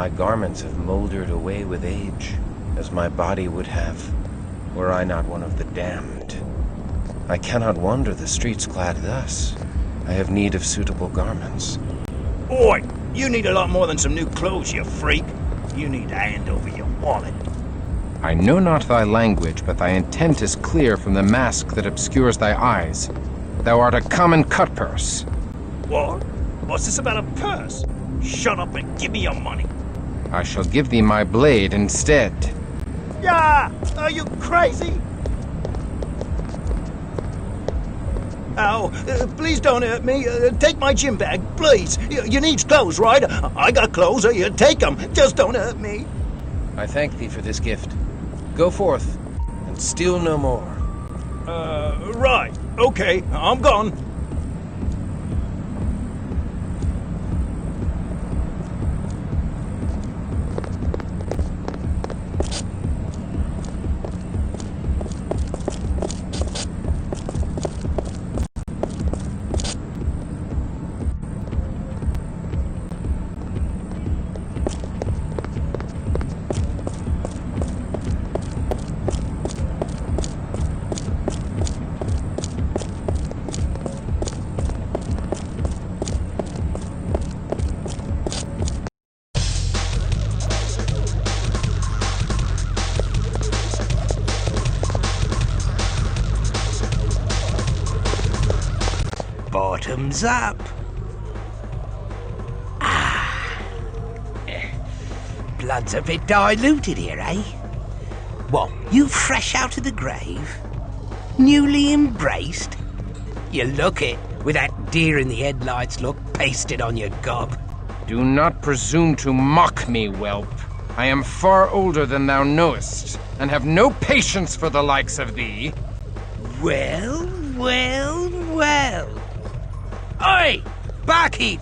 my garments have moldered away with age, as my body would have, were I not one of the damned. I cannot wander the streets clad thus. I have need of suitable garments. Oi! You need a lot more than some new clothes, you freak. You need to hand over your wallet. I know not thy language, but thy intent is clear from the mask that obscures thy eyes. Thou art a common cutpurse. What? What's this about a purse? Shut up and give me your money. I shall give thee my blade instead. Yeah! Are you crazy? Ow! Please don't hurt me. Take my gym bag, please. You need clothes, right? I got clothes. You take them. Just don't hurt me. I thank thee for this gift. Go forth, and steal no more. Right. Okay, I'm gone. Bottoms up. Blood's a bit diluted here, eh? What, you fresh out of the grave? Newly embraced? You look it, with that deer in the headlights look pasted on your gob. Do not presume to mock me, whelp. I am far older than thou knowest, and have no patience for the likes of thee. Well, well, well. Oi! Barkeep!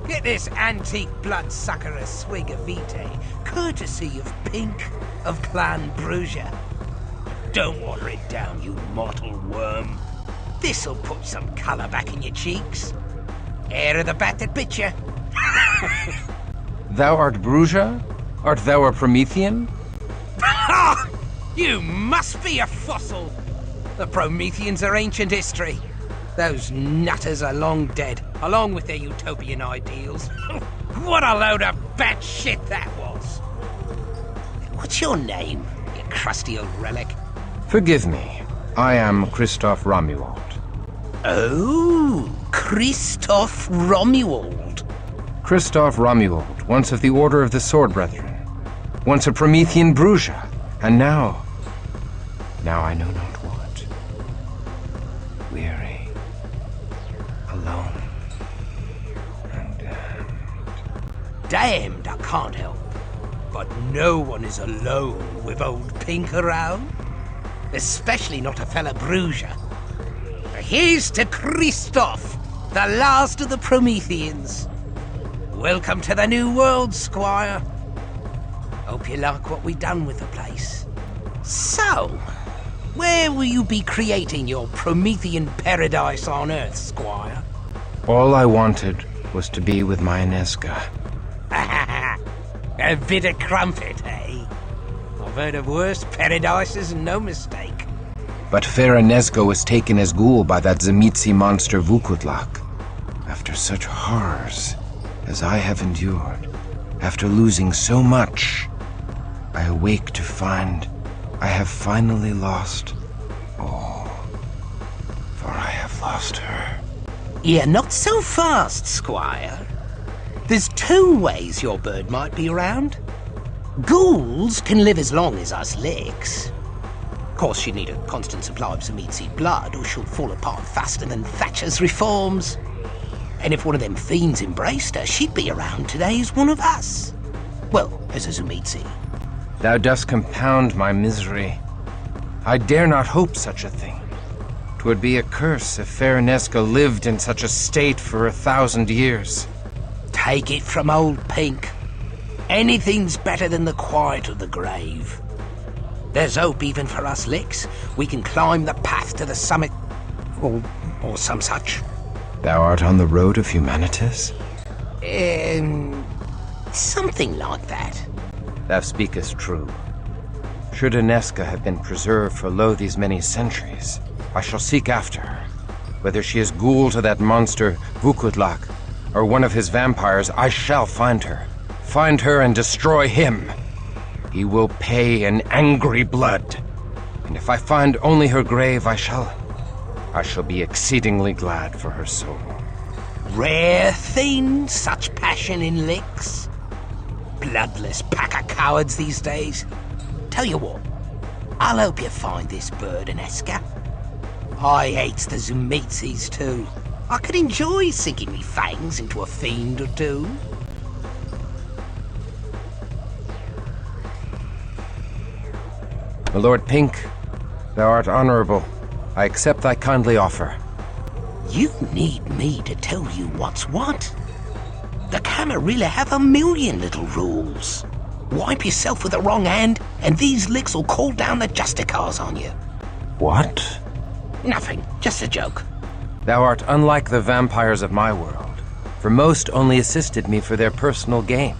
Get this antique bloodsucker a swig of vitae, courtesy of Pink of Clan Brugia. Don't water it down, you mortal worm. This'll put some colour back in your cheeks. Air of the bat that bit you. Thou art Brugia? Art thou a Promethean? Ha! You must be a fossil! The Prometheans are ancient history. Those nutters are long dead, along with their utopian ideals. What a load of batshit that was! What's your name, you crusty old relic? Forgive me. I am Christoph Romuald. Oh, Christoph Romuald. Christoph Romuald, once of the Order of the Sword Brethren. Once a Promethean Brugia, and now I know not what. Weary, alone, and Damned I can't help, but no one is alone with old Pink around. Especially not a fella Brugia. Here's to Christoph, the last of the Prometheans. Welcome to the new world, Squire. Hope you like what we done with the place. So, where will you be creating your Promethean paradise on Earth, Squire? all I wanted was to be with my Inesca. A bit of crumpet, eh? I've heard of worse paradises and no mistake. But fair Inesca was taken as ghoul by that Tzimisce monster Vukutlak. After such horrors as I have endured, after losing so much, I awake to find I have finally lost all. For I have lost her. Yeah, not so fast, Squire. There's two ways your bird might be around. Ghouls can live as long as us licks. Of course, she'd need a constant supply of Tzimisce blood, or she'll fall apart faster than Thatcher's reforms. And if one of them fiends embraced her, she'd be around today as one of us. Well, as a Tzimisce. Thou dost compound my misery. I dare not hope such a thing. 'Twould be a curse if fair Inesca lived in such a state for 1,000 years. Take it from old Pink. Anything's better than the quiet of the grave. There's hope even for us licks. We can climb the path to the summit, or some such. Thou art on the road of humanitas? Something like that. Thou speakest true. Should Aneska have been preserved for lo these many centuries, I shall seek after her. Whether she is ghoul to that monster Vukutlak, or one of his vampires, I shall find her. Find her and destroy him. He will pay in angry blood. And if I find only her grave, I shall be exceedingly glad for her soul. Rare thing, such passion in licks. Bloodless pack of cowards these days. Tell you what, I'll help you find this bird, Aneska. I hates the Zumitsis too. I could enjoy sinking me fangs into a fiend or two. My Lord Pink, thou art honorable. I accept thy kindly offer. You need me to tell you what's what. The Camarilla have a million little rules. Wipe yourself with the wrong hand, and these licks will call down the Justicars on you. What? Nothing, just a joke. Thou art unlike the vampires of my world, for most only assisted me for their personal gain.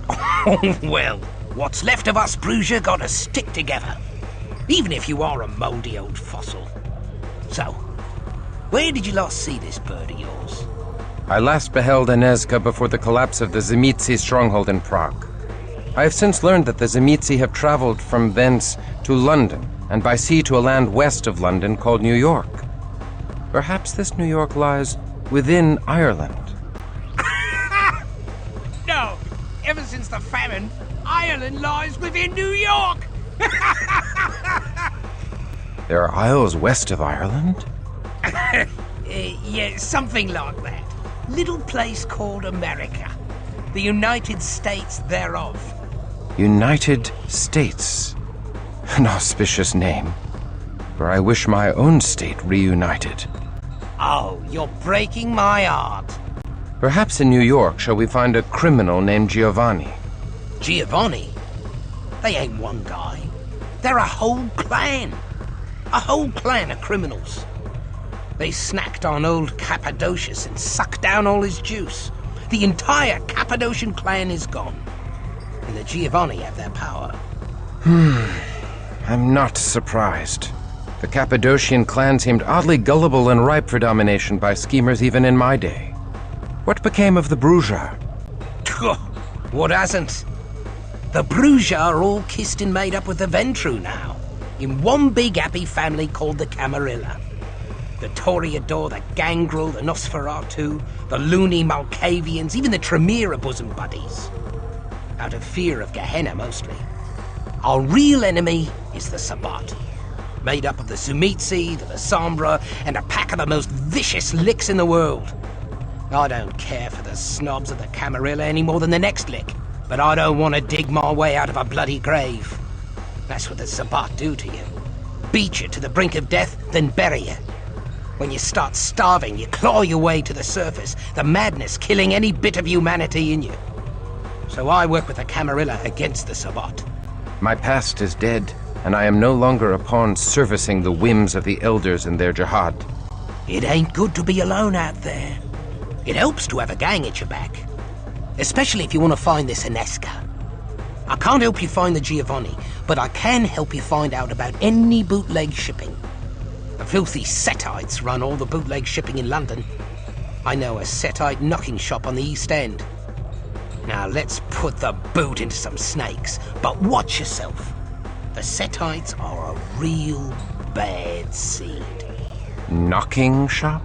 Oh, well, what's left of us, Brugia, gotta stick together. Even if you are a mouldy old fossil. So, where did you last see this bird of yours? I last beheld Aneska before the collapse of the Zimitsi stronghold in Prague. I have since learned that the Zimitsi have traveled from thence to London, and by sea to a land west of London called New York. Perhaps this New York lies within Ireland. No! Ever since the famine, Ireland lies within New York! There are isles west of Ireland? Yeah, something like that. Little place called America. The United States thereof. United States. An auspicious name, for I wish my own state reunited. Oh, you're breaking my heart. Perhaps in New York shall we find a criminal named Giovanni. Giovanni? They ain't one guy. They're a whole clan. A whole clan of criminals. They snacked on old Cappadocius and sucked down all his juice. The entire Cappadocian clan is gone. And the Giovanni have their power. I'm not surprised. The Cappadocian clan seemed oddly gullible and ripe for domination by schemers even in my day. What became of the Brugia? What hasn't? The Brugia are all kissed and made up with the Ventru now, in one big happy family called the Camarilla. The Toreador, the Gangrel, the Nosferatu, the loony Malkavians, even the Tremere are bosom buddies. Out of fear of Gehenna, mostly. Our real enemy is the Sabbat, made up of the Zumitsi, the Lasombra, and a pack of the most vicious licks in the world. I don't care for the snobs of the Camarilla any more than the next lick, but I don't want to dig my way out of a bloody grave. That's what the Sabbat do to you. Beat you to the brink of death, then bury you. When you start starving, you claw your way to the surface, the madness killing any bit of humanity in you. So I work with the Camarilla against the Sabbat. My past is dead, and I am no longer a pawn servicing the whims of the elders in their jihad. It ain't good to be alone out there. It helps to have a gang at your back. Especially if you want to find this Aneska. I can't help you find the Giovanni, but I can help you find out about any bootleg shipping. The filthy Setites run all the bootleg shipping in London. I know a Setite knocking shop on the East End. Now let's put the boot into some snakes, but watch yourself. The Setites are a real bad seed. Knocking shop?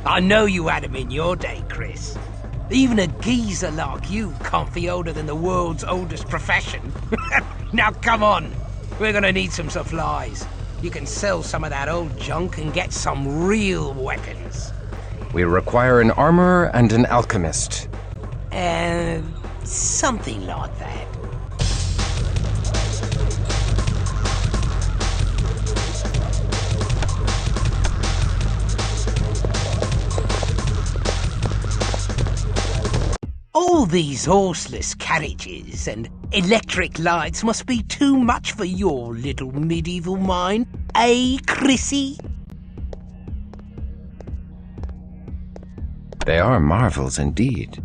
I know you had them in your day, Chris. Even a geezer like you can't be older than the world's oldest profession. Now come on, we're gonna need some supplies. You can sell some of that old junk and get some real weapons. We require an armorer and an alchemist. Something like that. All these horseless carriages and electric lights must be too much for your little medieval mind, eh, Chrissy? They are marvels indeed.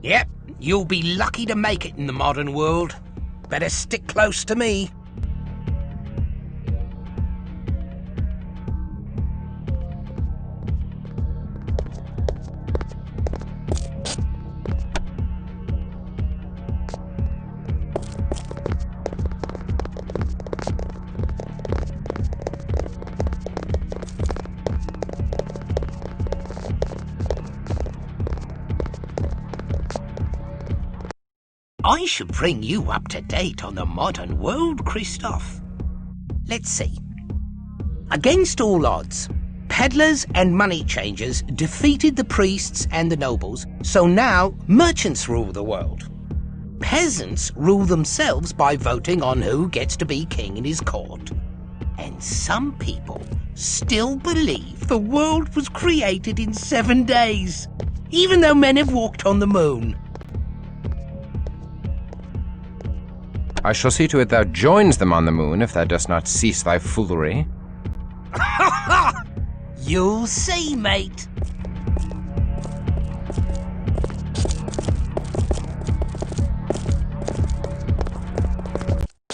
Yep, you'll be lucky to make it in the modern world. Better stick close to me. I should bring you up to date on the modern world, Christoph. Let's see. Against all odds, peddlers and money changers defeated the priests and the nobles, so now merchants rule the world. Peasants rule themselves by voting on who gets to be king in his court. And some people still believe the world was created in 7 days, even though men have walked on the moon. I shall see to it thou joins them on the moon, if thou dost not cease thy foolery. You'll see, mate.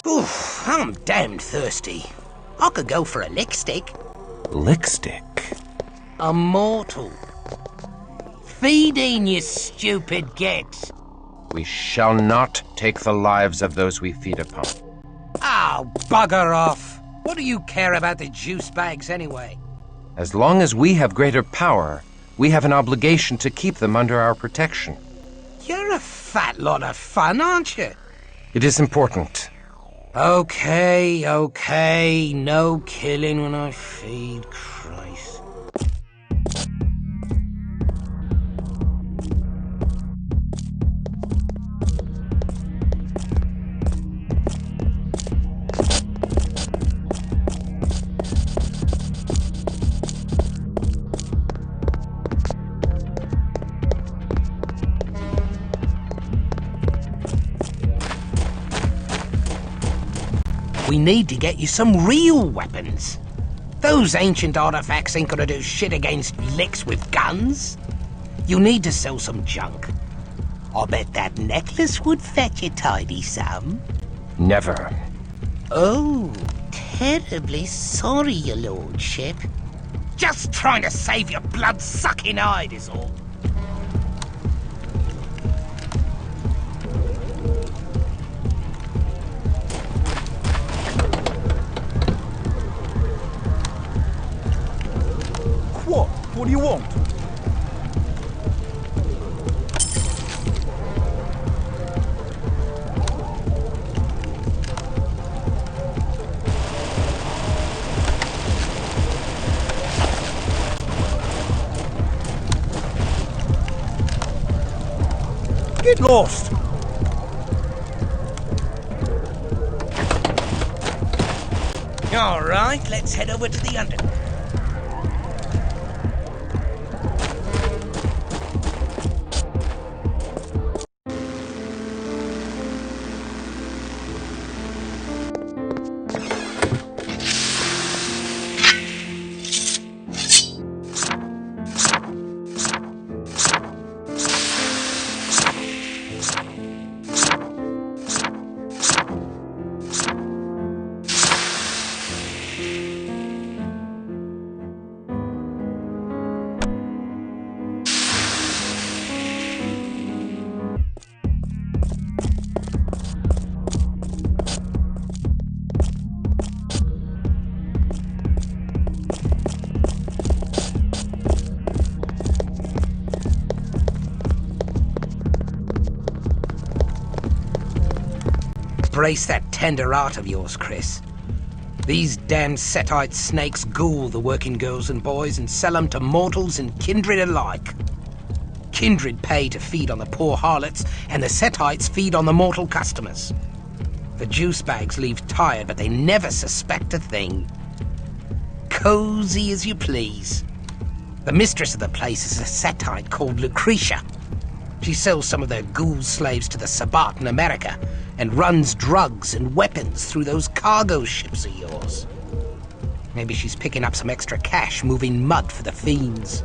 Oof, I'm damned thirsty. I could go for a lick stick. Lickstick? A mortal. Feeding, you stupid git. We shall not take the lives of those we feed upon. Oh, bugger off. What do you care about the juice bags anyway? As long as we have greater power, we have an obligation to keep them under our protection. You're a fat lot of fun, aren't you? It is important. Okay. No killing when I feed, Christ. We need to get you some real weapons. Those ancient artifacts ain't gonna do shit against licks with guns. You need to sell some junk. I bet that necklace would fetch a tidy sum. Never. Oh, terribly sorry, your lordship. Just trying to save your blood-sucking hide is all. What do you want? Get lost! All right, let's head over to the underground. Brace that tender heart of yours, Chris. These damned Setite snakes ghoul the working girls and boys and sell them to mortals and kindred alike. Kindred pay to feed on the poor harlots, and the Setites feed on the mortal customers. The juice bags leave tired, but they never suspect a thing. Cozy as you please. The mistress of the place is a Setite called Lucretia. She sells some of their ghoul slaves to the Sabbat in America and runs drugs and weapons through those cargo ships of yours. Maybe she's picking up some extra cash moving mud for the fiends.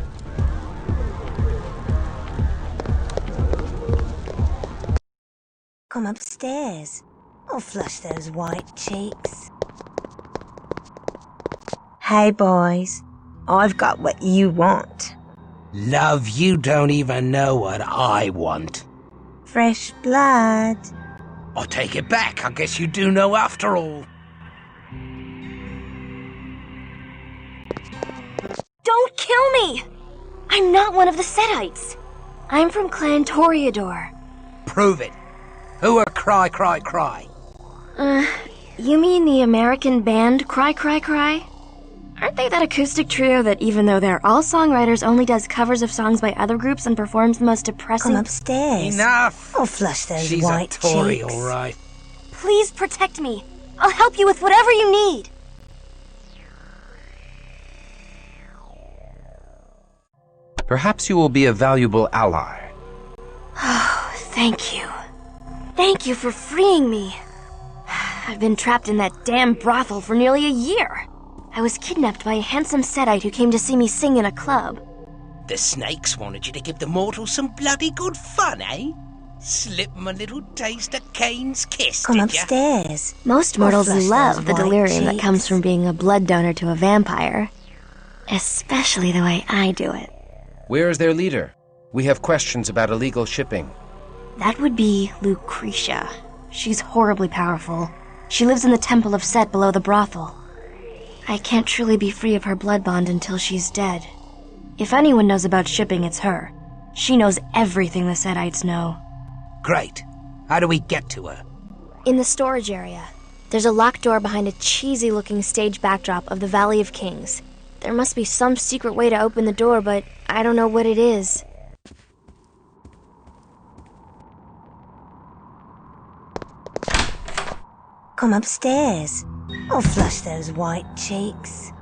Come upstairs. I'll flush those white cheeks. Hey, boys. I've got what you want. Love, you don't even know what I want. Fresh blood. I take it back. I guess you do know after all. Don't kill me! I'm not one of the Setites. I'm from Clan Toreador. Prove it. Who are Cry Cry Cry? You mean the American band Cry Cry Cry? Aren't they that acoustic trio that, even though they're all songwriters, only does covers of songs by other groups and performs the most depressing... Come upstairs. Enough! I'll flush those She's white a Tory, cheeks. all right. Please protect me. I'll help you with whatever you need. Perhaps you will be a valuable ally. Oh, thank you. Thank you for freeing me. I've been trapped in that damn brothel for nearly a year. I was kidnapped by a handsome Setite who came to see me sing in a club. The snakes wanted you to give the mortals some bloody good fun, eh? Slip 'em a little taste of Cain's kiss, Come did ya? upstairs. Most I'll mortals flush love those the white delirium that cheeks. comes from being a blood donor to a vampire. Especially the way I do it. Where is their leader? We have questions about illegal shipping. That would be Lucretia. She's horribly powerful. She lives in the Temple of Set below the brothel. I can't truly be free of her blood bond until she's dead. If anyone knows about shipping, it's her. She knows everything the Setites know. Great. How do we get to her? In the storage area, there's a locked door behind a cheesy-looking stage backdrop of the Valley of Kings. There must be some secret way to open the door, but I don't know what it is. Come upstairs. I'll flush those white cheeks.